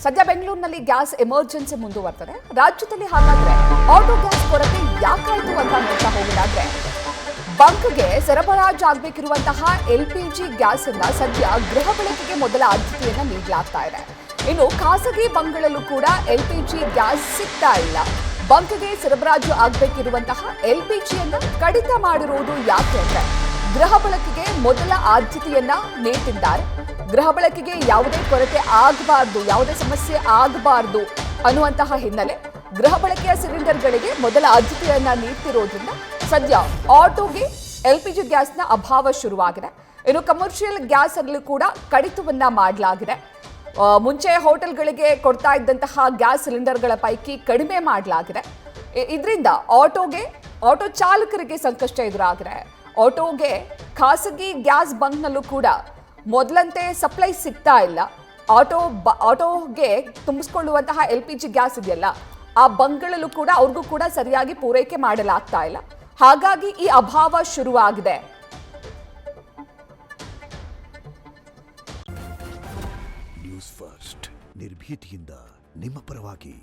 ಸದ್ಯ ಬೆಂಗಳೂರಿನಲ್ಲಿ gas emergency ಮುಂದುವರೆದಿದೆ. ರಾಜ್ಯದಲ್ಲಿ ಹಾಗಾದ್ರೆ ಆಟೋ ಗ್ಯಾಸ್ ಕೊರತೆ ಯಾಕಾಯ್ತು ಅಂತ ನೋಡ್ತಾ ಹೋಗೋದಾದ್ರೆ, ಬಂಕ್ಗೆ ಸರಬರಾಜು ಆಗಬೇಕಿರುವಂತಹ LPG ಗ್ಯಾಸ್ ಅನ್ನ ಸದ್ಯ ಗೃಹ ಬಳಕೆಗೆ ಮೊದಲ ಆದ್ಯತೆಯನ್ನ ನೀಡಲಾಗ್ತಾ ಇದೆ. ಇನ್ನು ಖಾಸಗಿ ಬಂಕ್ಗಳಲ್ಲೂ ಕೂಡ LPG ಗ್ಯಾಸ್ ಸಿಗ್ತಾ ಇಲ್ಲ. ಬಂಕ್ಗೆ ಸರಬರಾಜು ಆಗಬೇಕಿರುವಂತಹ LPG ಅನ್ನು ಕಡಿತ ಮಾಡಿರುವುದು ಯಾಕೆ ಅಂದ್ರೆ, ಗೃಹ ಬಳಕೆಗೆ ಮೊದಲ ಆದ್ಯತೆಯನ್ನ ನೀಡಿದ್ದಾರೆ. ಗೃಹ ಬಳಕೆಗೆ ಯಾವುದೇ ಕೊರತೆ ಆಗಬಾರ್ದು, ಯಾವುದೇ ಸಮಸ್ಯೆ ಆಗಬಾರ್ದು ಅನ್ನುವಂತಹ ಹಿನ್ನೆಲೆ ಗೃಹ ಬಳಕೆಯ ಸಿಲಿಂಡರ್ಗಳಿಗೆ ಮೊದಲ ಆದ್ಯತೆಯನ್ನ ನೀಡ್ತಿರೋದ್ರಿಂದ ಸದ್ಯ ಆಟೋಗೆ LPG ಗ್ಯಾಸ್ನ ಅಭಾವ ಶುರುವಾಗಿದೆ. ಇನ್ನು ಕಮರ್ಷಿಯಲ್ ಗ್ಯಾಸ್ ಅಲ್ಲೂ ಕೂಡ ಕಡಿತವನ್ನ ಮಾಡಲಾಗಿದೆ. ಮುಂಚೆ ಹೋಟೆಲ್ಗಳಿಗೆ ಕೊಡ್ತಾ ಇದ್ದಂತಹ ಗ್ಯಾಸ್ ಸಿಲಿಂಡರ್ಗಳ ಪೈಕಿ ಕಡಿಮೆ ಮಾಡಲಾಗಿದೆ. ಇದರಿಂದ ಆಟೋ ಚಾಲಕರಿಗೆ ಸಂಕಷ್ಟ ಎದುರಾಗಿದೆ. ಆಟೋಗೆ ಖಾಸಗಿ ಗ್ಯಾಸ್ ಬಂಕ್ನಲ್ಲೂ ಕೂಡ ಮೊದಲಂತೆ ಸಪ್ಲೈ ಸಿಗ್ತಾ ಇಲ್ಲ. ಆಟೋಗೆ ತುಂಬಿಸ್ಕೊಳ್ಳುವಂತಹ LPG ಗ್ಯಾಸ್ ಇದೆಯಲ್ಲ, ಆ ಬಂಕ್ಗಳಲ್ಲೂ ಕೂಡ ಅವ್ರಿಗೂ ಕೂಡ ಸರಿಯಾಗಿ ಪೂರೈಕೆ ಮಾಡಲಾಗ್ತಾ ಇಲ್ಲ. ಹಾಗಾಗಿ ಈ ಅಭಾವ ಶುರುವಾಗಿದೆ. ನ್ಯೂಸ್ ಫಸ್ಟ್ ನಿರ್ಭೀತಿಯಿಂದ ನಿಮ್ಮ ಪರವಾಗಿ.